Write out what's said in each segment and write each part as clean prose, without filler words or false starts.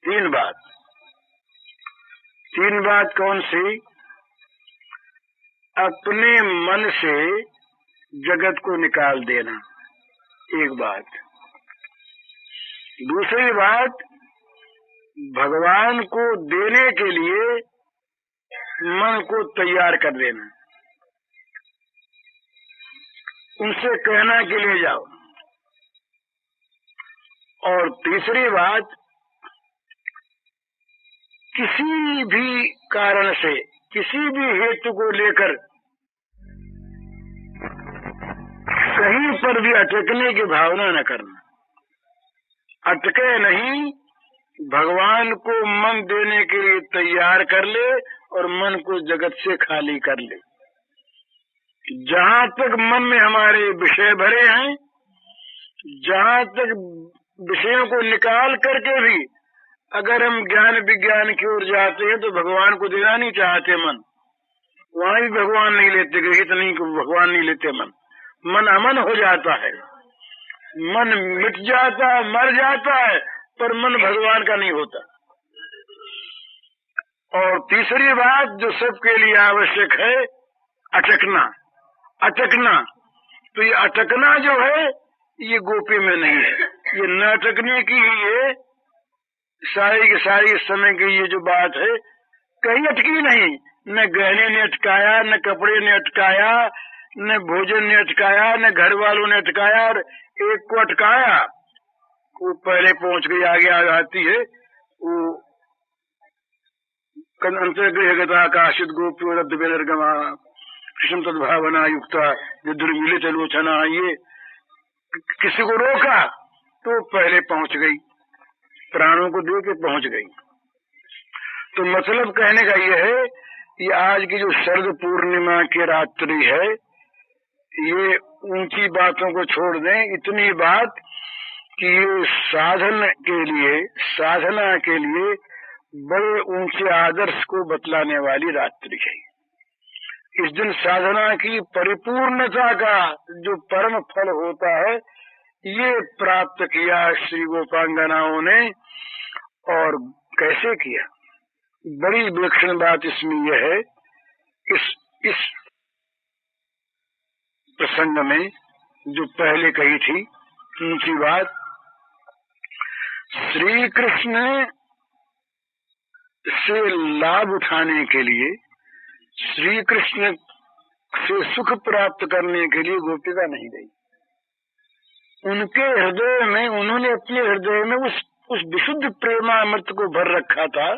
तीन बात कौन सी? अपने मन से जगत को निकाल देना, एक बात। दूसरी बात, भगवान को देने के लिए मन को तैयार कर देना, उनसे कहना कि ले जाओ। और तीसरी बात, किसी भी कारण से, किसी भी हेतु को लेकर कहीं पर भी अटकने की भावना न करना। अटके नहीं, भगवान को मन देने के लिए तैयार कर ले और मन को जगत से खाली कर ले। जहाँ तक मन में हमारे विषय भरे हैं, जहाँ तक विषयों को निकाल करके भी अगर हम ज्ञान विज्ञान की ओर जाते हैं तो भगवान को देना नहीं चाहते मन, वहाँ भी भगवान नहीं लेते, गृहित नहीं को भगवान नहीं लेते। मन अमन हो जाता है, मन मिट जाता है, मर जाता है, पर मन भगवान का नहीं होता। और तीसरी बात जो सबके लिए आवश्यक है, अटकना। तो ये अटकना जो है ये गोपी में नहीं है, ये न अटकने की ही है। सारी की सारी समय की ये जो बात है कहीं अटकी नहीं, न गहने ने अटकाया, न कपड़े ने अटकाया, न भोजन ने अटकाया, न घर वालों ने अटकाया, और एक को अटकाया वो पहले पहुंच गई, आगे आ जाती है। वो अंतर्गृहगता काशित गोप्यो रब्द बेनर्गमा कृष्ण तद्भावना युक्ता दुर्मिलित लोचना, ये किसी को रोका तो पहले पहुंच गई, प्राणों को दे के पहुंच गई। तो मतलब कहने का ये है, ये आज की जो शरद पूर्णिमा की रात्रि है, ये ऊंची बातों को छोड़ दें, इतनी बात कि ये साधना के लिए बड़े ऊंचे आदर्श को बतलाने वाली रात्रि है। इस दिन साधना की परिपूर्णता का जो परम फल होता है ये प्राप्त किया श्री गोपांगनाओं ने। और कैसे किया? बड़ी विलक्षण बात इसमें यह है, इस प्रसंग में जो पहले कही थी ऊंची बात, श्री कृष्ण से लाभ उठाने के लिए, श्री कृष्ण से सुख प्राप्त करने के लिए गोपिका नहीं गई। उनके हृदय में, उन्होंने अपने हृदय में उस विशुद्ध प्रेमामृत को भर रखा था।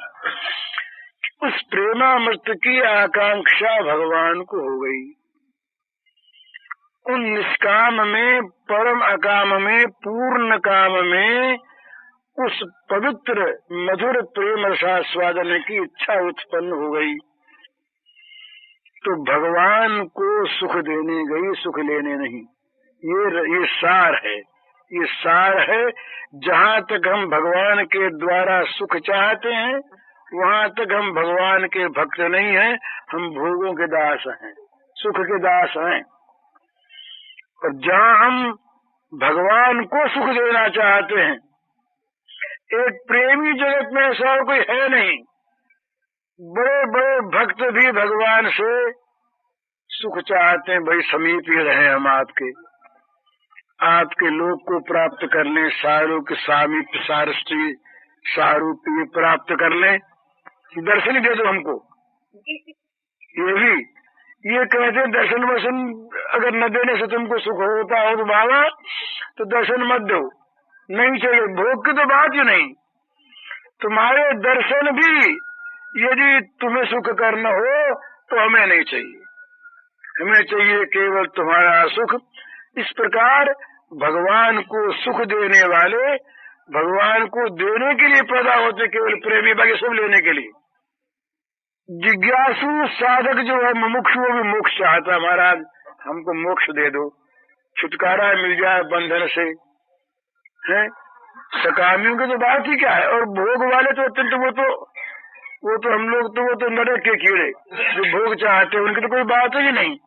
उस प्रेमामृत की आकांक्षा भगवान को हो गई। उन निष्काम में, परम अकाम में, पूर्ण काम में उस पवित्र मधुर प्रेम रसास्वादन की इच्छा उत्पन्न हो गई। तो भगवान को सुख देने गई, सुख लेने नहीं। ये सार है, ये सार है। जहाँ तक हम भगवान के द्वारा सुख चाहते हैं वहाँ तक हम भगवान के भक्त नहीं हैं, हम भोगों के दास हैं, सुख के दास हैं। और जहाँ हम भगवान को सुख देना चाहते हैं, एक प्रेमी जगत में ऐसा कोई है नहीं। बड़े बड़े भक्त भी भगवान से सुख चाहते हैं, भाई समीप ही रहे हम आपके लोक को प्राप्त कर लें, सारूप सामीप्य सारस्वी सारूप्य प्राप्त कर लें, दर्शन दे दो हमको। ये कहते हैं दर्शन वर्शन अगर न देने से तुमको सुख होता हो तो बाबा तो दर्शन मत दो, नहीं चाहिए। भोग की तो बात ही नहीं, तुम्हारे दर्शन भी यदि तुम्हें सुख करना हो तो हमें नहीं चाहिए, हमें चाहिए केवल तुम्हारा सुख। इस प्रकार भगवान को सुख देने वाले भगवान को देने के लिए पैदा होते केवल प्रेमी, बाकी सब लेने के लिए। जिज्ञासु साधक जो है मुमुक्षु, वो भी मोक्ष चाहता है, महाराज हमको मोक्ष दे दो, छुटकारा मिल जाए बंधन से, है। सकामियों की तो बात ही क्या है। और भोग वाले तो अत्यंत वो तो हम लोग तो वो तो नरक के कीड़े जो भोग चाहते हैं, उनकी तो कोई बात ही नहीं।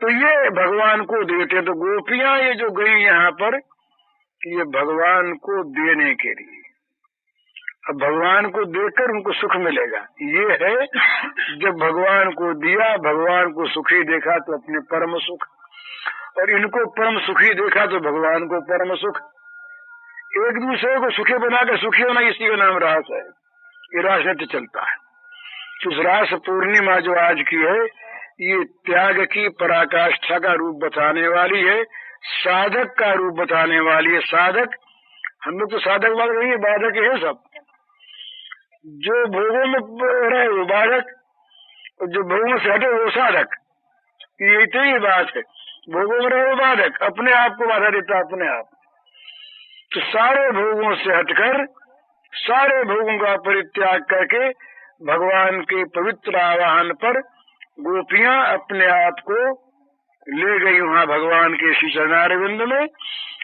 तो ये भगवान को देते। तो गोपियां ये जो गई यहाँ पर, ये भगवान को देने के लिए, अब भगवान को देखकर उनको सुख मिलेगा। ये है जब भगवान को दिया, भगवान को सुखी देखा तो अपने परम सुख, और इनको परम सुखी देखा तो भगवान को परम सुख। एक दूसरे को सुखी बनाकर सुखी होना, इसी का नाम रास है। ये रास नित्य चलता है। तो रास पूर्णिमा जो आज की है, ये त्याग की पराकाष्ठा का रूप बताने वाली है, साधक का रूप बताने वाली है। साधक, हम लोग तो साधक वाले नहीं, बाधक है सब। जो भोगों में रहे वो बाधक, और जो भोगों से हटे वो साधक। ये तो ही बात है, भोगों में रहे वो बाधक, अपने आप को बाधा देता अपने आप। तो सारे भोगों से हटकर, सारे भोगों का परित्याग करके भगवान के पवित्र आवाहन पर गोपियां अपने आप को ले गई वहां भगवान के श्री चरणारविंद में,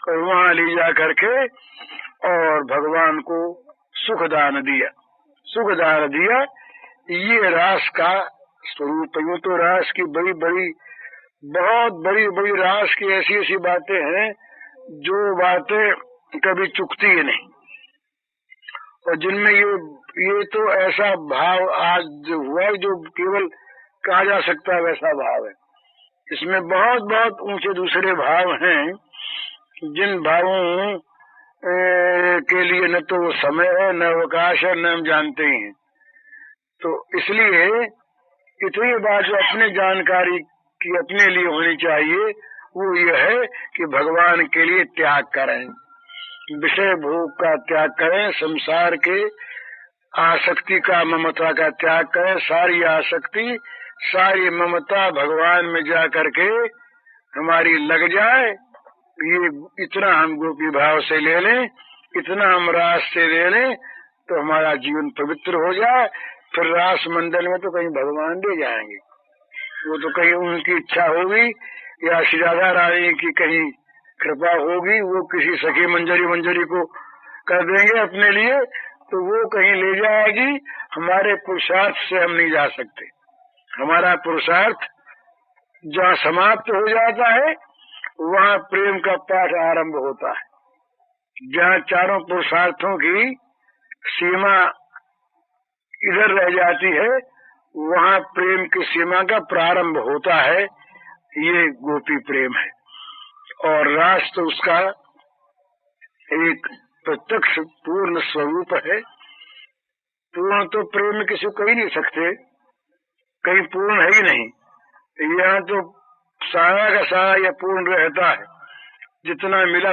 और वहां ले जा करके और भगवान को सुखदान दिया। सुखदान दिया, ये रास का स्वरूप। यूं तो रास की बड़ी बड़ी, बहुत बड़ी बड़ी रास की ऐसी ऐसी बातें हैं जो बातें कभी चुकती ही नहीं, और जिनमें ये तो ऐसा भाव आज हुआ है जो केवल कहा जा सकता है वैसा भाव है। इसमें बहुत बहुत ऊंचे दूसरे भाव हैं, जिन भावों के लिए न तो समय है, न अवकाश है, न हम जानते ही हैं। तो इसलिए इतनी बात जो अपने जानकारी की अपने लिए होनी चाहिए वो ये है कि भगवान के लिए त्याग करें, विषय भोग का त्याग करें, संसार के आसक्ति का, ममता का त्याग करें। सारी आसक्ति, सारी ममता भगवान में जा करके हमारी लग जाए। ये इतना हम गोपी भाव से ले लें, इतना हम रास से ले लें, तो हमारा जीवन पवित्र हो जाए। फिर रास मंडल में तो कहीं भगवान ले जाएंगे, वो तो कहीं उनकी इच्छा होगी या श्री राधा रानी की कहीं कृपा होगी, वो किसी सखी मंजरी को कर देंगे अपने लिए, तो वो कहीं ले जाएगी। हमारे पुरुषार्थ से हम नहीं जा सकते। हमारा पुरुषार्थ जहाँ समाप्त हो जाता है वहाँ प्रेम का पाठ आरंभ होता है। जहाँ चारों पुरुषार्थों की सीमा इधर रह जाती है वहाँ प्रेम की सीमा का प्रारंभ होता है। ये गोपी प्रेम है, और रास तो उसका एक प्रत्यक्ष पूर्ण स्वरूप है। पूर्ण तो प्रेम किसी को कह नहीं सकते, कहीं पूर्ण है ही नहीं। यहाँ तो सारा का सारा यह पूर्ण रहता है, जितना मिला